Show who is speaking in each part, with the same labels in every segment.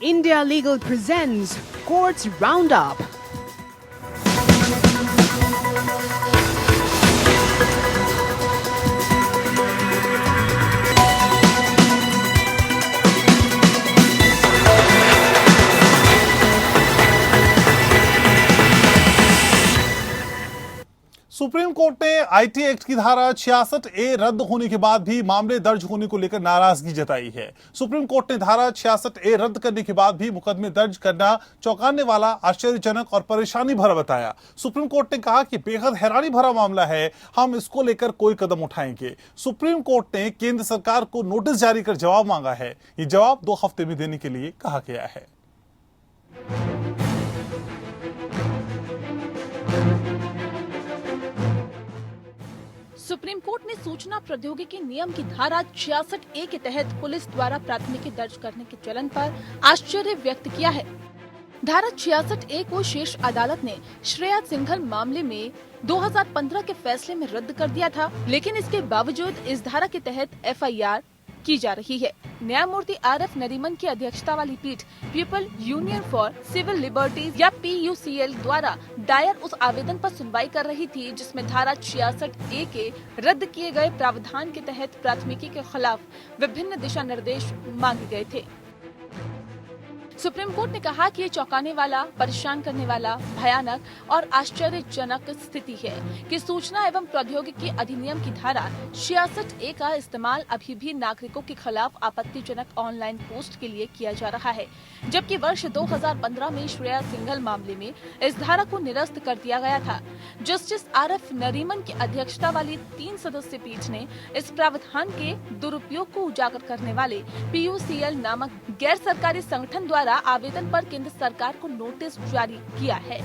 Speaker 1: India Legal presents Courts Roundup.
Speaker 2: Supreme court ने IT act की धारा 66A रद्द होने के बाद भी मामले दर्ज होने को लेकर नाराजगी जताई है। सुप्रीम कोर्ट ने धारा 66A रद्द करने के बाद भी मुकदमे दर्ज करना चौंकाने वाला, आश्चर्यजनक और परेशानी भरा बताया। सुप्रीम कोर्ट ने कहा कि बेहद हैरानी भरा मामला है, हम इसको लेकर कोई कदम उठाएंगे। सुप्रीम कोर्ट ने केंद्र सरकार को नोटिस जारी कर जवाब मांगा है। ये जवाब 2 हफ्ते में देने के लिए कहा गया है।
Speaker 3: सुप्रीम कोर्ट ने सूचना प्रौद्योगिकी नियम की धारा 66A के तहत पुलिस द्वारा प्राथमिकी दर्ज करने के चलन पर आश्चर्य व्यक्त किया है। धारा 66A को शीर्ष अदालत ने श्रेया सिंघल मामले में 2015 के फैसले में रद्द कर दिया था, लेकिन इसके बावजूद इस धारा के तहत FIR की जा रही है। न्यायमूर्ति RF नरीमन की अध्यक्षता वाली पीठ people union for civil liberties या PUCL द्वारा दायर उस आवेदन पर सुनवाई कर रही थी, जिसमें धारा 66A के रद्द किए गए प्रावधान के तहत प्राथमिकी के खिलाफ विभिन्न दिशा निर्देश मांगे गए थे। सुप्रीम कोर्ट ने कहा कि ये चौंकाने वाला, परेशान करने वाला, भयानक और आश्चर्यजनक स्थिति है कि सूचना एवं प्रौद्योगिकी अधिनियम की धारा 66A का इस्तेमाल अभी भी नागरिकों के खिलाफ आपत्तिजनक ऑनलाइन पोस्ट के लिए किया जा रहा है, जबकि वर्ष 2015 में श्रेया सिंघल मामले में इस धारा को निरस्त कर दिया गया था। जस्टिस RF नरीमन की अध्यक्षता वाली 3 सदस्यीय पीठ ने इस प्रावधान के दुरुपयोग को उजागर करने वाले PUCL नामक गैर सरकारी संगठन द्वारा आवेदन पर केंद्र सरकार को नोटिस जारी किया है।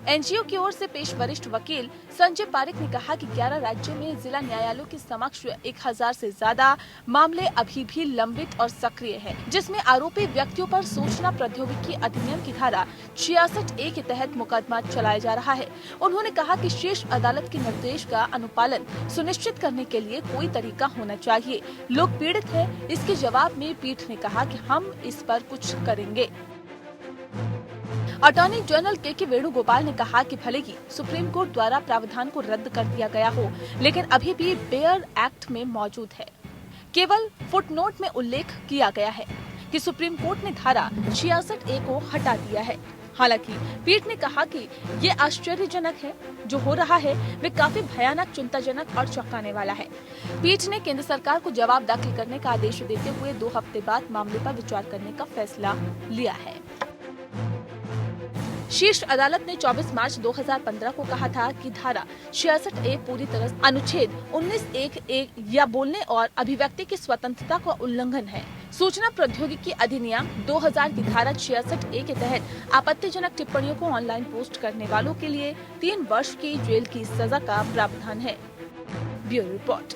Speaker 3: NGO की ओर से पेश वरिष्ठ वकील संजय पारिक ने कहा कि 11 राज्यों में जिला न्यायालयों के समक्ष 1000 से ज्यादा मामले अभी भी लंबित और सक्रिय हैं, जिसमें आरोपी व्यक्तियों पर सूचना प्रौद्योगिकी अधिनियम की धारा 66A के तहत मुकदमा चलाया जा रहा है। उन्होंने कहा कि शीर्ष अदालत के निर्देश का अनुपालन सुनिश्चित करने के लिए कोई तरीका होना चाहिए। लोग पीड़ित हैं। इसके जवाब में पीठ ने कहा कि हम इस पर कुछ करेंगे। अटॉर्नी जनरल के वेणुगोपाल ने कहा कि भले ही सुप्रीम कोर्ट द्वारा प्रावधान को रद्द कर दिया गया हो, लेकिन अभी भी बेयर एक्ट में मौजूद है। केवल फुटनोट में उल्लेख किया गया है कि सुप्रीम कोर्ट ने धारा 66A को हटा दिया है। हालांकि पीठ ने कहा कि ये आश्चर्यजनक है, जो हो रहा है वे काफी भयानक, चिंताजनक और चौंकाने वाला है। पीठ ने केंद्र सरकार को जवाब दाखिल करने का आदेश देते हुए 2 हफ्ते बाद मामले पर विचार करने का फैसला लिया है। शीर्ष अदालत ने 24 मार्च 2015 को कहा था कि धारा 66A पूरी तरह अनुच्छेद 19(1)(a) या बोलने और अभिव्यक्ति की स्वतंत्रता का उल्लंघन है। सूचना प्रौद्योगिकी अधिनियम 2000 की धारा 66A के तहत आपत्तिजनक टिप्पणियों को ऑनलाइन पोस्ट करने वालों के लिए 3 वर्ष की जेल की सजा का प्रावधान है। Bureau report.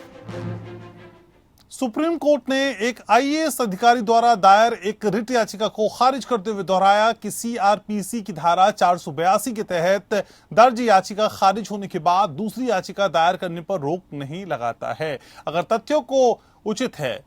Speaker 2: सुप्रीम कोर्ट ने एक IAS अधिकारी द्वारा दायर एक रिट याचिका को खारिज करते हुए दोहराया कि CRPC की धारा 482 के तहत दर्ज याचिका खारिज होने के बाद दूसरी याचिका दायर करने पर रोक नहीं लगाता है। अगर तथ्यों को उचित है,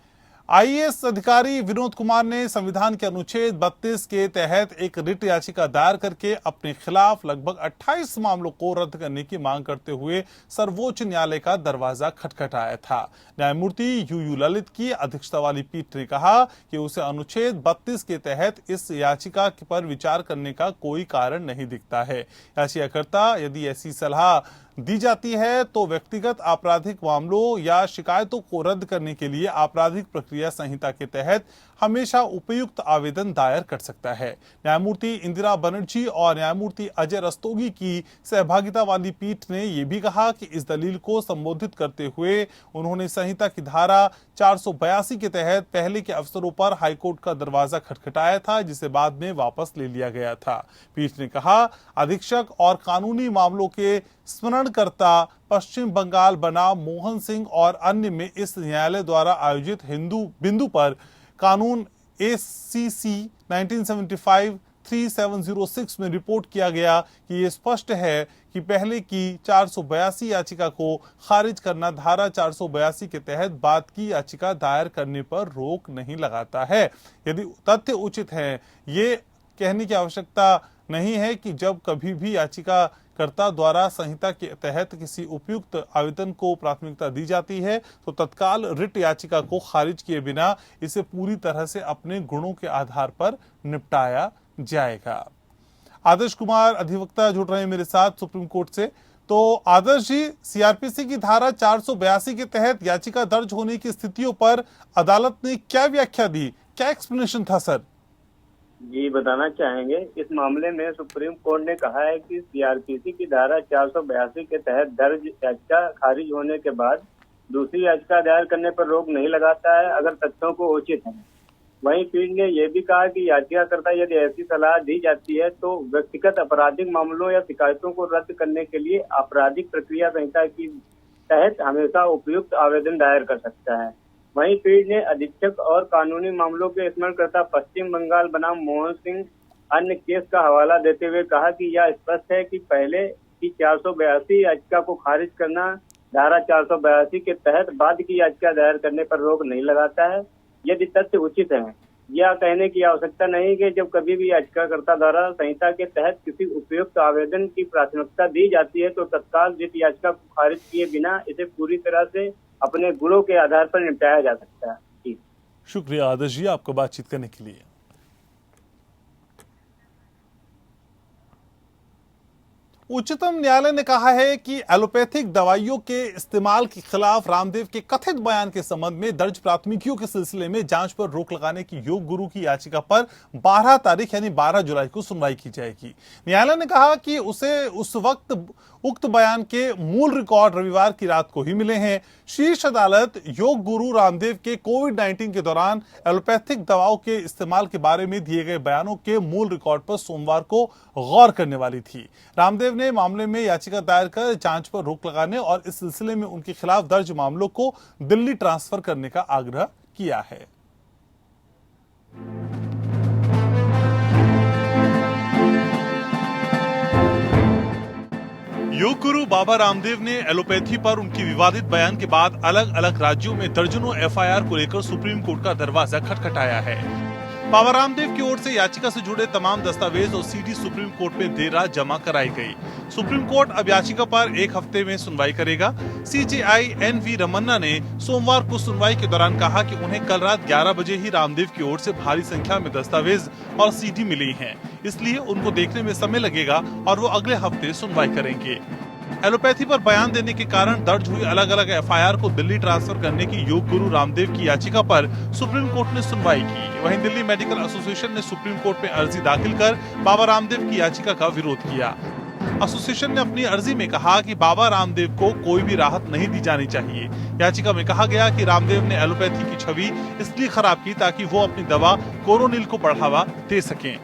Speaker 2: IAS अधिकारी विनोद कुमार ने संविधान के अनुच्छेद 32 के तहत एक रिट याचिका दायर करके अपने खिलाफ लगभग 28 मामलों को रद्द करने की मांग करते हुए सर्वोच्च न्यायालय का दरवाजा खटखटाया था। न्यायमूर्ति UU ललित की अध्यक्षता वाली पीठ ने कहा कि उसे अनुच्छेद 32 के तहत इस याचिका पर विचार करने का कोई कारण नहीं दिखता है। याचिकाकर्ता यदि ऐसी सलाह दी जाती है तो व्यक्तिगत आपराधिक मामलों या शिकायतों को रद्द करने के लिए आपराधिक प्रक्रिया संहिता के तहत हमेशा उपयुक्त आवेदन दायर कर सकता है। न्यायमूर्ति इंदिरा बनर्जी और न्यायमूर्ति अजय रस्तोगी की सहभागिता वाली पीठ ने यह भी कहा कि इस दलील को संबोधित करते हुए उन्होंने संहिता की धारा 482 के तहत पहले के अवसरों पर हाईकोर्ट का दरवाजा खटखटाया था, जिसे बाद में वापस ले लिया गया था। पीठ ने कहा, अधीक्षक और कानूनी मामलों के स्मरणकर्ता पश्चिम बंगाल बनाम मोहन सिंह और अन्य में इस न्यायालय द्वारा आयोजित हिंदू बिंदु पर कानून ACC 1975 3706 में रिपोर्ट किया गया कि ये स्पष्ट है कि पहले की 482 याचिका को खारिज करना धारा 482 के तहत बाद की याचिका दायर करने पर रोक नहीं लगाता है। यदि तथ्य उचित है, ये कहने की आवश्यकता नहीं है कि जब कभी भी याचिकाकर्ता द्वारा संहिता के तहत किसी उपयुक्त आवेदन को प्राथमिकता दी जाती है तो तत्काल रिट याचिका को खारिज किए बिना इसे पूरी तरह से अपने गुणों के आधार पर निपटाया जाएगा। आदर्श कुमार अधिवक्ता जुड़ रहे हैं मेरे साथ सुप्रीम कोर्ट से। तो आदर्श जी, सीआरपीसी की धारा 482 के तहत याचिका दर्ज होने की स्थितियों पर अदालत ने क्या व्याख्या दी, क्या एक्सप्लेनेशन था सर?
Speaker 4: जी बताना चाहेंगे। इस मामले में सुप्रीम कोर्ट ने कहा है कि सीआरपीसी की धारा 482 के तहत दर्ज याचिका खारिज होने के बाद दूसरी याचिका दायर करने पर रोक नहीं लगाता है अगर तथ्यों को उचित है। वहीं पीठ ने यह भी कहा कि याचिकाकर्ता यदि ऐसी सलाह दी जाती है तो व्यक्तिगत आपराधिक मामलों या शिकायतों को रद्द करने के लिए आपराधिक प्रक्रिया संहिता की तहत हमेशा उपयुक्त आवेदन दायर कर सकता है। वहीं पीठ ने अधीक्षक और कानूनी मामलों के स्मरणकर्ता पश्चिम बंगाल बनाम मोहन सिंह अन्य केस का हवाला देते हुए कहा कि यह स्पष्ट है कि पहले की 482 याचिका को खारिज करना धारा 482 के तहत बाद की याचिका दायर करने पर रोक नहीं लगाता है यदि तथ्य उचित है। यह कहने की आवश्यकता नहीं कि जब कभी भी याचिकाकर्ता द्वारा संहिता के तहत किसी उपयुक्त आवेदन की प्राथमिकता दी जाती है तो तत्काल रिट याचिका को खारिज किए बिना इसे पूरी तरह से अपने गुणों के आधार पर निपटाया जा सकता है। जी
Speaker 2: शुक्रिया आदर्श जी आपको बातचीत करने के लिए। उच्चतम न्यायालय ने कहा है कि एलोपैथिक दवाइयों के इस्तेमाल के खिलाफ रामदेव के कथित बयान के संबंध में दर्ज प्राथमिकियों के सिलसिले में जांच पर रोक लगाने की योग गुरु की याचिका पर 12 तारीख यानी 12 जुलाई को सुनवाई की जाएगी। न्यायालय ने कहा कि उसे उस वक्त उक्त बयान के मूल रिकॉर्ड रविवार की रात को ही मिले हैं। शीर्ष अदालत योग गुरु रामदेव के कोविड-19 के दौरान एलोपैथिक दवाओं के इस्तेमाल के बारे में दिए गए बयानों के मूल रिकॉर्ड पर सोमवार को गौर करने वाली थी। रामदेव ने मामले में याचिका दायर कर जांच पर रोक लगाने और इस सिलसिले में उनके खिलाफ दर्ज मामलों को दिल्ली ट्रांसफर करने का आग्रह किया है। योग गुरु बाबा रामदेव ने एलोपैथी पर उनकी विवादित बयान के बाद अलग अलग राज्यों में दर्जनों एफआईआर को लेकर सुप्रीम कोर्ट का दरवाजा खटखटाया है। बाबा रामदेव की ओर से याचिका से जुड़े तमाम दस्तावेज और सीडी सुप्रीम कोर्ट में देर रात जमा कराई गई। सुप्रीम कोर्ट अब याचिका पर एक हफ्ते में सुनवाई करेगा। सीजेआई एनवी रमन्ना ने सोमवार को सुनवाई के दौरान कहा कि उन्हें कल रात 11 बजे ही रामदेव की ओर से भारी संख्या में दस्तावेज और सीडी मिली हैं, इसलिए उनको देखने में समय लगेगा और वो अगले हफ्ते सुनवाई करेंगे। एलोपैथी पर बयान देने के कारण दर्ज हुई अलग अलग एफआईआर को दिल्ली ट्रांसफर करने की योग गुरु रामदेव की याचिका पर सुप्रीम कोर्ट ने सुनवाई की। वहीं दिल्ली मेडिकल एसोसिएशन ने सुप्रीम कोर्ट में अर्जी दाखिल कर बाबा रामदेव की याचिका का विरोध किया। एसोसिएशन ने अपनी अर्जी में कहा कि बाबा रामदेव को कोई भी राहत नहीं दी जानी चाहिए। याचिका में कहा गया कि रामदेव ने एलोपैथी की छवि इसलिए खराब की ताकि वो अपनी दवा कोरोनिल को बढ़ावा दे सकें।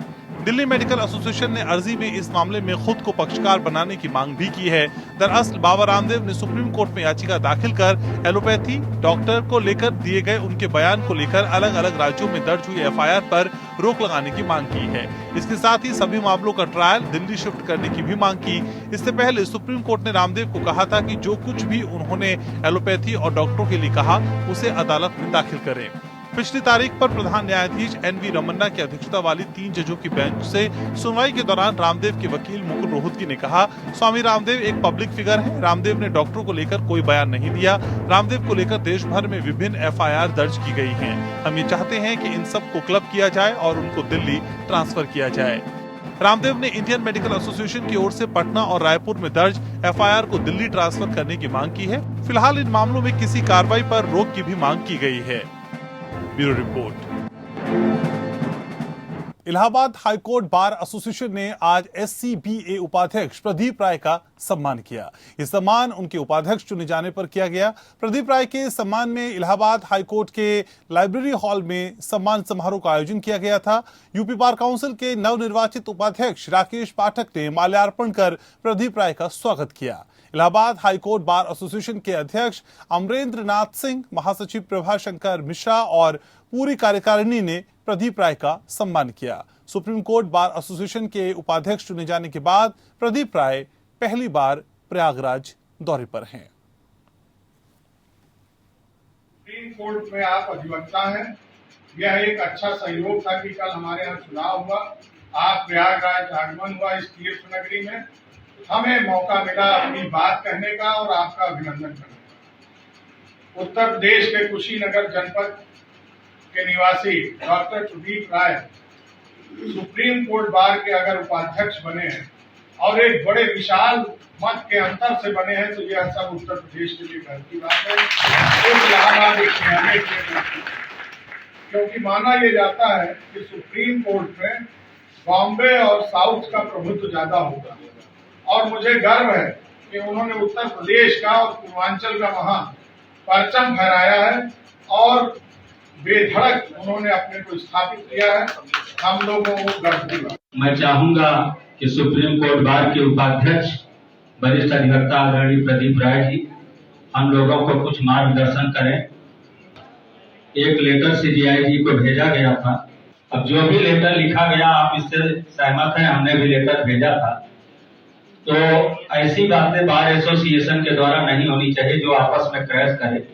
Speaker 2: दिल्ली मेडिकल एसोसिएशन ने अर्जी में इस मामले में खुद को पक्षकार बनाने की मांग भी की है। दरअसल बाबा रामदेव ने सुप्रीम कोर्ट में याचिका दाखिल कर एलोपैथी डॉक्टर को लेकर दिए गए उनके बयान को लेकर अलग अलग राज्यों में दर्ज हुई एफआईआर पर रोक लगाने की मांग की है। इसके साथ ही सभी मामलों का ट्रायल दिल्ली शिफ्ट करने की भी मांग की। इससे पहले सुप्रीम कोर्ट ने रामदेव को कहा था कि जो कुछ भी उन्होंने एलोपैथी और डॉक्टरों के लिए कहा उसे अदालत में दाखिल करें। पिछली तारीख पर प्रधान न्यायाधीश एनवी रमन्ना की अध्यक्षता वाली 3 जजों की बेंच से सुनवाई के दौरान रामदेव के वकील मुकुल रोहतगी ने कहा, स्वामी रामदेव एक पब्लिक फिगर है। रामदेव ने डॉक्टरों को लेकर कोई बयान नहीं दिया। रामदेव को लेकर देश भर में विभिन्न एफआईआर दर्ज की गई हैं। हम ये चाहते हैं कि इन सब को क्लब किया जाए और उनको दिल्ली ट्रांसफर किया जाए। रामदेव ने इंडियन मेडिकल एसोसिएशन की ओर से पटना और रायपुर में दर्ज एफआईआर को दिल्ली ट्रांसफर करने की मांग की है। फिलहाल इन मामलों में किसी कार्रवाई पर रोक की भी मांग की गई है। Bureau report. Allahabad high court bar association ने आज एससीबीए उपाध्यक्ष प्रदीप राय का सम्मान किया। यह सम्मान उनके उपाध्यक्ष चुने जाने पर किया गया। प्रदीप राय के सम्मान में इलाहाबाद हाईकोर्ट के लाइब्रेरी हॉल में सम्मान समारोह का आयोजन किया गया था। यूपी बार काउंसिल के नवनिर्वाचित उपाध्यक्ष राकेश पाठक ने माल्यार्पण कर प्रदीप राय का स्वागत किया। इलाहाबाद हाईकोर्ट बार एसोसिएशन के अध्यक्ष अमरेंद्र नाथ सिंह, महासचिव प्रभाशंकर मिश्रा और पूरी कार्यकारिणी ने प्रदीप राय का सम्मान किया। सुप्रीम कोर्ट बार एसोसिएशन के उपाध्यक्ष चुने जाने के बाद प्रदीप राय पहली बार प्रयागराज दौरे पर हैं।
Speaker 5: सुप्रीम कोर्ट में आप अधिवक्ता हैं, यह एक अच्छा सहयोग था कि कल हमारे यहाँ चुनाव हुआ, आप प्रयागराज आगमन हुआ इस तीर्थ नगरी में, हमें मौका मिला अपनी बात कहने का और आपका अभिनंदन करने का। उत्तर प्रदेश के कुशीनगर जनपद के निवासी डॉक्टर प्रदीप राय सुप्रीम कोर्ट बार के अगर उपाध्यक्ष बने हैं और एक बड़े विशाल मत के अंतर से बने हैं तो यह सब उत्तर प्रदेश के लिए गर्व की बात है। इलाहाबाद एक न्यायालय के, क्योंकि माना यह जाता है कि सुप्रीम कोर्ट में बॉम्बे और साउथ का प्रभुत्व ज्यादा होगा और मुझे गर्व है कि उन्होंने उत्तर प्रदेश का और पूर्वांचल का वहां परचम फहराया है और बेधड़क उन्होंने अपने को स्थापित किया है। हम लोगों को गर्व की बात।
Speaker 6: मैं चाहूंगा कि सुप्रीम कोर्ट बार के उपाध्यक्ष वरिष्ठ अधिवक्ता आदरणीय प्रदीप राय जी हम लोगों को कुछ मार्गदर्शन करें। एक लेटर सीजीआई जी को भेजा गया था। अब जो भी लेटर लिखा गया आप इससे सहमत हैं, हमने भी लेटर भेजा था। तो ऐसी बातें बार एसोसिएशन के द्वारा नहीं होनी चाहिए जो आपस में क्रैश करे।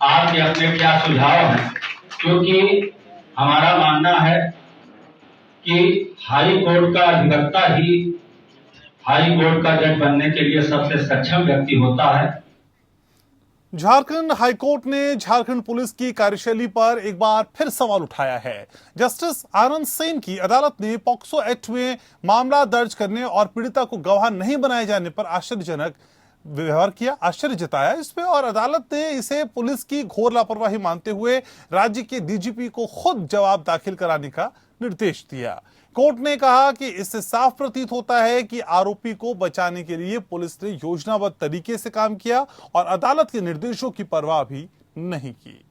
Speaker 6: आपके अपने क्या सुझाव हैं? क्योंकि हमारा मानना है कि हाई कोर्ट का अधिवक्ता ही हाई कोर्ट का जज बनने के लिए सबसे सक्षम व्यक्ति होता है।
Speaker 2: झारखंड हाईकोर्ट ने झारखंड पुलिस की कार्यशैली पर एक बार फिर सवाल उठाया है। जस्टिस आनंद सेन की अदालत ने पॉक्सो एक्ट में मामला दर्ज करने और पीड़िता को गवाह नहीं बनाए जाने पर आश्चर्यजनक व्यवहार किया, आश्चर्य जताया इस पे, और अदालत ने इसे पुलिस की घोर लापरवाही मानते हुए राज्य के डीजीपी को खुद जवाब दाखिल कराने का निर्देश दिया। कोर्ट ने कहा कि इससे साफ प्रतीत होता है कि आरोपी को बचाने के लिए पुलिस ने योजनाबद्ध तरीके से काम किया और अदालत के निर्देशों की परवाह भी नहीं की।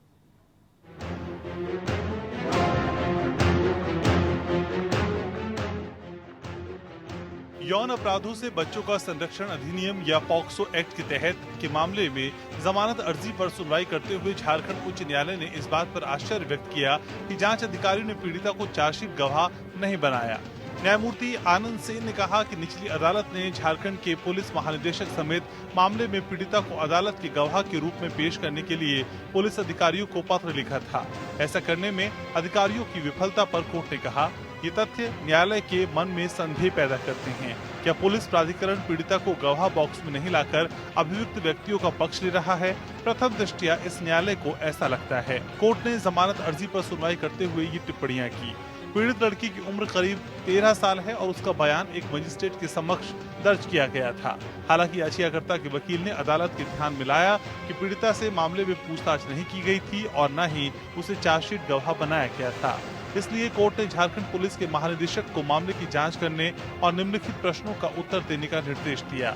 Speaker 2: यौन अपराधों से बच्चों का संरक्षण अधिनियम या पॉक्सो एक्ट के तहत के मामले में जमानत अर्जी पर सुनवाई करते हुए झारखंड उच्च न्यायालय ने इस बात पर आश्चर्य व्यक्त किया कि जांच अधिकारी ने पीड़िता को चार्जशीट गवाह नहीं बनाया। न्यायमूर्ति आनंद सेन ने कहा कि निचली अदालत ने झारखंड के पुलिस महानिदेशक समेत मामले में पीड़िता को अदालत के गवाह के रूप में पेश करने के लिए पुलिस अधिकारियों को पत्र लिखा था। ऐसा करने में अधिकारियों की विफलता पर कोर्ट ने कहा, ये तथ्य न्यायालय के मन में संदेह पैदा करते हैं। क्या पुलिस प्राधिकरण पीड़िता को गवाह बॉक्स में नहीं लाकर अभियुक्त व्यक्तियों का पक्ष ले रहा है? प्रथम दृष्टया इस न्यायालय को ऐसा लगता है। कोर्ट ने जमानत अर्जी पर सुनवाई करते हुए ये टिप्पणियां की। पीड़ित लड़की की उम्र करीब 13 साल है और उसका बयान एक मजिस्ट्रेट के समक्ष दर्ज किया गया था। हालांकि याचिकाकर्ता के वकील ने अदालत के ध्यान में लाया कि पीड़िता से मामले में पूछताछ नहीं की गई थी और न ही उसे चार्जशीट गवाह बनाया गया था। इसलिए कोर्ट ने झारखंड पुलिस के महानिदेशक को मामले की जांच करने और निम्नलिखित प्रश्नों का उत्तर देने का निर्देश दिया।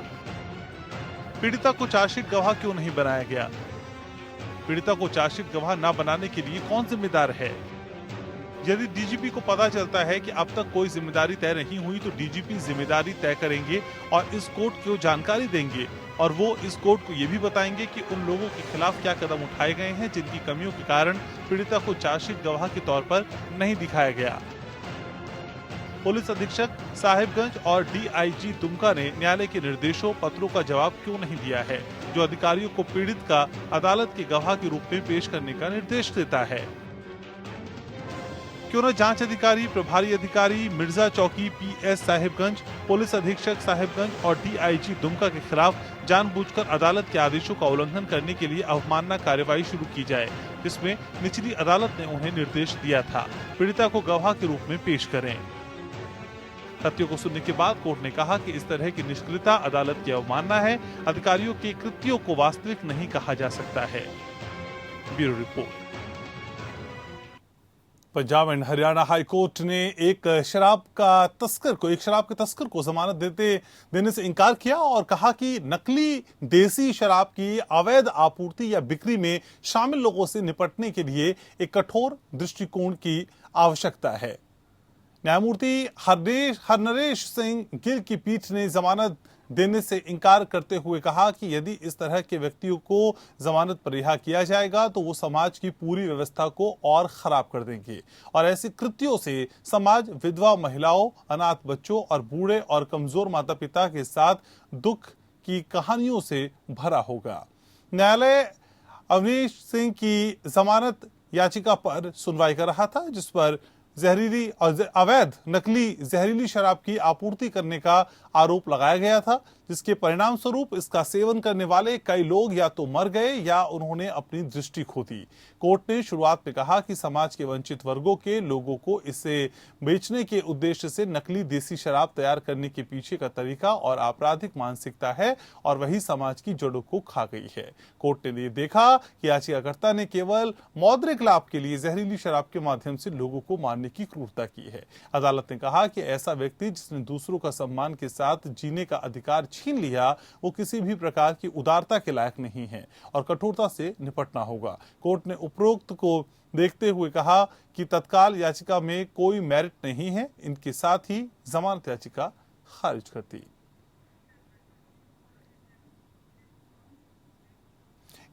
Speaker 2: पीड़िता को चार्जशीट गवाह क्यों नहीं बनाया गया? पीड़िता को चार्जशीट गवाह न बनाने के लिए कौन जिम्मेदार है? यदि डीजीपी को पता चलता है कि अब तक कोई जिम्मेदारी तय नहीं हुई तो डीजीपी जिम्मेदारी तय करेंगे और इस कोर्ट को जानकारी देंगे और वो इस कोर्ट को ये भी बताएंगे कि उन लोगों के खिलाफ क्या कदम उठाए गए हैं जिनकी कमियों के कारण पीड़िता को चार्जशीट गवाह के तौर पर नहीं दिखाया गया। पुलिस अधीक्षक साहिबगंज और डीआईजी दुमका ने न्यायालय के निर्देशों पत्रों का जवाब क्यों नहीं दिया है, जो अधिकारियों को पीड़ित का अदालत के गवाह के रूप में पेश करने का निर्देश देता है? क्यों न जांच अधिकारी, प्रभारी अधिकारी मिर्जा चौकी पीएस साहिबगंज, पुलिस अधीक्षक साहिबगंज और डीआईजी दुमका के खिलाफ जानबूझकर अदालत के आदेशों का उल्लंघन करने के लिए अवमानना कार्यवाही शुरू की जाए, जिसमें निचली अदालत ने उन्हें निर्देश दिया था पीड़िता को गवाह के रूप में पेश करें। तथ्यों को सुनने के बाद कोर्ट ने कहा कि इस तरह की निष्क्रियता अदालत की अवमानना है। अधिकारियों के कृत्यों को वास्तविक नहीं कहा जा सकता है। Bureau report. Punjab and Haryana high court ने एक शराब के तस्कर को जमानत देने से इनकार किया और कहा कि नकली देसी शराब की अवैध आपूर्ति या बिक्री में शामिल लोगों से निपटने के लिए एक कठोर दृष्टिकोण की आवश्यकता है। न्यायमूर्ति हरनरेश सिंह गिल की पीठ ने जमानत देने से इनकार करते हुए कहा कि यदि इस तरह के व्यक्तियों को जमानत पर रिहा किया जाएगा तो वो समाज की पूरी व्यवस्था को और खराब कर देंगे और ऐसे कृत्यों से समाज विधवा महिलाओं, अनाथ बच्चों और बूढ़े और कमजोर माता पिता के साथ दुख की कहानियों से भरा होगा। न्यायालय अवनीश सिंह की जमानत याचिका पर सुनवाई कर रहा था, जिस पर जहरीली और अवैध नकली जहरीली शराब की आपूर्ति करने का आरोप लगाया गया था, जिसके परिणाम स्वरूप इसका सेवन करने वाले कई लोग या तो मर गए या उन्होंने अपनी दृष्टि खो दी। कोर्ट ने शुरुआत में कहा कि समाज के वंचित वर्गों के लोगों को इसे बेचने के उद्देश्य से नकली देसी शराब तैयार करने के पीछे का तरीका और आपराधिक मानसिकता है और वही समाज की जड़ों को खा गई है। कोर्ट ने ये देखा कि याचिकाकर्ता ने केवल मौद्रिक लाभ के लिए जहरीली शराब के माध्यम से लोगों को मारने की क्रूरता की है। अदालत ने कहा कि ऐसा व्यक्ति जिसने दूसरों का सम्मान के साथ जीने का अधिकार छीन लिया, वो किसी भी प्रकार की उदारता के लायक नहीं है और कठोरता से निपटना होगा। कोर्ट ने उपरोक्त को देखते हुए कहा कि तत्काल याचिका में कोई मेरिट नहीं है, इनके साथ ही जमानत याचिका खारिज कर दी।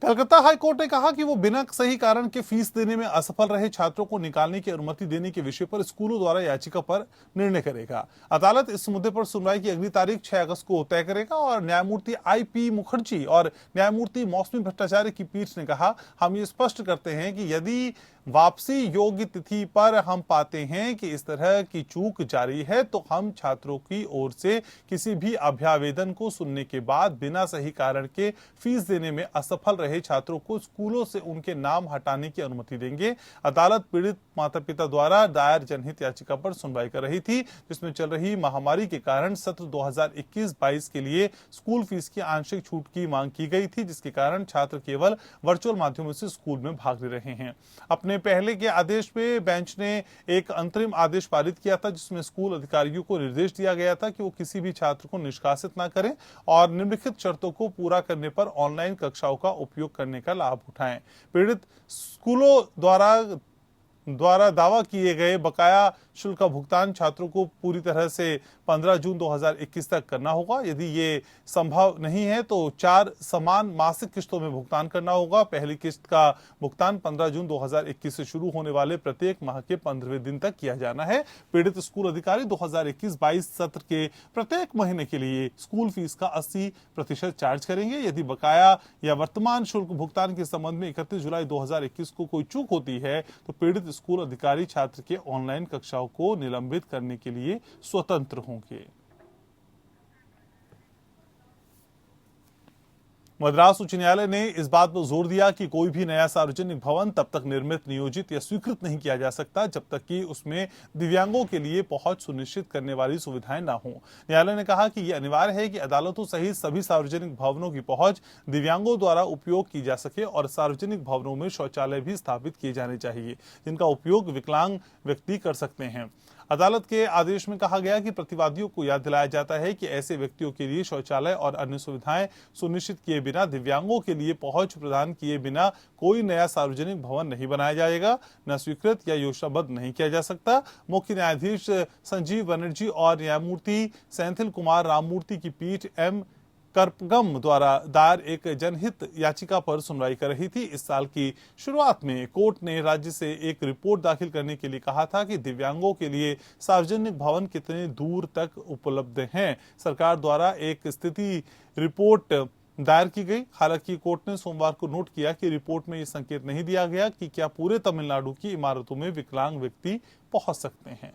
Speaker 2: कलकत्ता हाई कोर्ट ने कहा कि वो बिना सही कारण के फीस देने में असफल रहे छात्रों को निकालने की अनुमति देने के विषय पर स्कूलों द्वारा याचिका पर निर्णय करेगा। अदालत इस मुद्दे पर सुनवाई की अगली तारीख 6 अगस्त को तय करेगा और न्यायमूर्ति IP मुखर्जी और न्यायमूर्ति मौसमी भट्टाचार्य की पीठ ने कहा, हम ये स्पष्ट करते हैं कि यदि वापसी योग्य तिथि पर हम पाते हैं कि इस तरह की चूक जारी है तो हम छात्रों की ओर से किसी भी अभ्यावेदन को सुनने के बाद बिना सही कारण के फीस देने में असफल रहे छात्रों को स्कूलों से उनके नाम हटाने की अनुमति देंगे। अदालत पीड़ित माता पिता द्वारा दायर जनहित याचिका पर सुनवाई कर रही थी, जिसमें चल रही महामारी के कारण सत्र 2021-22 के लिए स्कूल फीस की आंशिक छूट की मांग की गई थी, जिसके कारण छात्र केवल वर्चुअल माध्यमों से स्कूल में भाग ले रहे हैं। अपने पहले के आदेश में बेंच ने एक अंतरिम आदेश पारित किया था, जिसमें स्कूल अधिकारियों को निर्देश दिया गया था कि वो किसी भी छात्र को निष्कासित न करें और निम्नलिखित शर्तों को पूरा करने पर ऑनलाइन कक्षाओं का उपयोग करने का लाभ उठाएं। पीड़ित स्कूलों द्वारा दावा किए गए बकाया शुल्क का भुगतान छात्रों को पूरी तरह से 15 जून 2021 तक करना होगा। यदि ये संभव नहीं है तो 4 समान मासिक किस्तों में भुगतान करना होगा। पहली किस्त का भुगतान 15 जून 2021 से शुरू होने वाले प्रत्येक माह के 15वें दिन तक किया जाना है। पीड़ित स्कूल अधिकारी 2021-22 सत्र के प्रत्येक महीने के लिए स्कूल फीस का 80% चार्ज करेंगे। यदि बकाया या वर्तमान शुल्क भुगतान के संबंध में 31 जुलाई 2021 को कोई चूक होती है तो पीड़ित स्कूल अधिकारी छात्र के ऑनलाइन कक्षाओं को निलंबित करने के लिए स्वतंत्र होंगे। मद्रास उच्च न्यायालय ने इस बात पर जोर दिया कि कोई भी नया सार्वजनिक भवन तब तक निर्मित, नियोजित या स्वीकृत नहीं किया जा सकता जब तक कि उसमें दिव्यांगों के लिए पहुंच सुनिश्चित करने वाली सुविधाएं ना हों। न्यायालय ने कहा कि यह अनिवार्य है कि अदालतों सहित सभी सार्वजनिक भवनों की पहुंच दिव्यांगों द्वारा उपयोग की जा सके और सार्वजनिक भवनों में शौचालय भी स्थापित किए जाने चाहिए जिनका उपयोग विकलांग व्यक्ति कर सकते हैं। अदालत के आदेश में कहा गया कि प्रतिवादियों को याद दिलाया जाता है कि ऐसे व्यक्तियों के लिए शौचालय और अन्य सुविधाएं सुनिश्चित किए बिना दिव्यांगों के लिए पहुंच प्रदान किए बिना कोई नया सार्वजनिक भवन नहीं बनाया जाएगा, न स्वीकृत या योजनाबद्ध नहीं किया जा सकता। मुख्य न्यायाधीश संजीव बनर्जी और न्यायमूर्ति सेंथिल कुमार राममूर्ति की पीठ M करपगम द्वारा दायर एक जनहित याचिका पर सुनवाई कर रही थी। इस साल की शुरुआत में कोर्ट ने राज्य से एक रिपोर्ट दाखिल करने के लिए कहा था कि दिव्यांगों के लिए सार्वजनिक भवन कितने दूर तक उपलब्ध हैं। सरकार द्वारा एक स्थिति रिपोर्ट दायर की गई। हालांकि कोर्ट ने सोमवार को नोट किया कि रिपोर्ट में यह संकेत नहीं दिया गया कि क्या पूरे तमिलनाडु की इमारतों में विकलांग व्यक्ति पहुंच सकते हैं।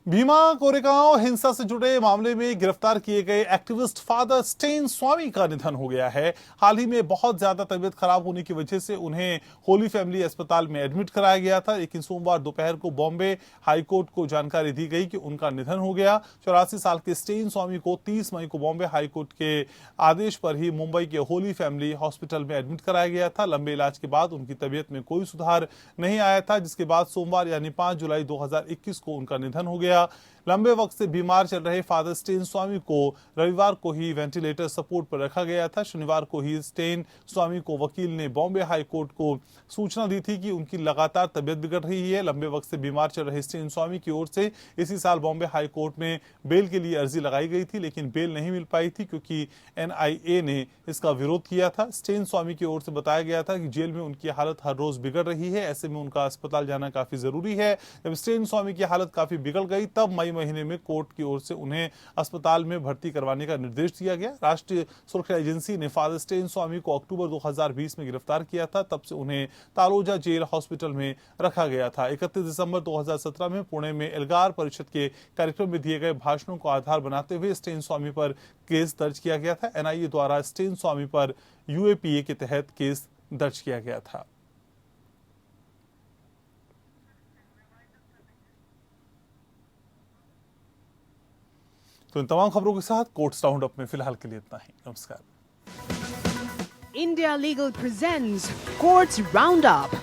Speaker 2: भीमा कोरेगांव हिंसा से जुड़े मामले में गिरफ्तार किए गए एक्टिविस्ट फादर स्टेन स्वामी का निधन हो गया है। हाल ही में बहुत ज्यादा तबीयत खराब होने की वजह से उन्हें होली फैमिली अस्पताल में एडमिट कराया गया था, लेकिन सोमवार दोपहर को बॉम्बे हाईकोर्ट को जानकारी दी गई कि उनका निधन हो गया। 84 साल के स्टेन स्वामी को 30 मई को बॉम्बे हाईकोर्ट के आदेश पर ही मुंबई के होली फैमिली हॉस्पिटल में एडमिट कराया गया था। लंबे इलाज के बाद उनकी तबीयत में कोई सुधार नहीं आया था, जिसके बाद सोमवार यानी 5 जुलाई 2021 को उनका निधन हो गया। गया। लंबे वक्त से बीमार चल रहे फादर स्टेन स्वामी को रविवार को ही वेंटिलेटर सपोर्ट पर रखा गया था। शनिवार को ही स्टेन स्वामी को वकील ने बॉम्बे हाई कोर्ट को सूचना दी थी कि उनकी लगातार तबीयत बिगड़ रही है। लंबे वक्त से बीमार चल रहे स्टेन स्वामी की ओर से इसी साल बॉम्बे हाई कोर्ट में बेल के लिए अर्जी लगाई गई थी, लेकिन बेल नहीं मिल पाई थी क्योंकि NIA ने इसका विरोध किया था। स्टेन स्वामी की ओर से बताया गया था कि जेल में उनकी हालत हर रोज बिगड़ रही है, ऐसे में उनका अस्पताल जाना काफी जरूरी है। जब स्टेन स्वामी की हालत काफी बिगड़ गई तब मई महीने में कोर्ट की ओर से उन्हें अस्पताल में भर्ती करवाने का निर्देश दिया गया। राष्ट्रीय सुरक्षा एजेंसी ने फादर स्टेन स्वामी को अक्टूबर 2020 में गिरफ्तार किया था। तब से उन्हें तालोजा जेल हॉस्पिटल में रखा गया था। 31 दिसंबर 2017 में पुणे में एल्गार परिषद के कार्यक्रम में दिए गए भाषणों को आधार बनाते हुए स्टेन स्वामी पर केस दर्ज किया गया था। NIA द्वारा स्टेन स्वामी पर UAPA के तहत केस दर्ज किया गया था। तो इन तमाम खबरों के साथ कोर्ट्स राउंड अप में फिलहाल के लिए इतना ही। नमस्कार।
Speaker 1: India Legal presents Courts Roundup.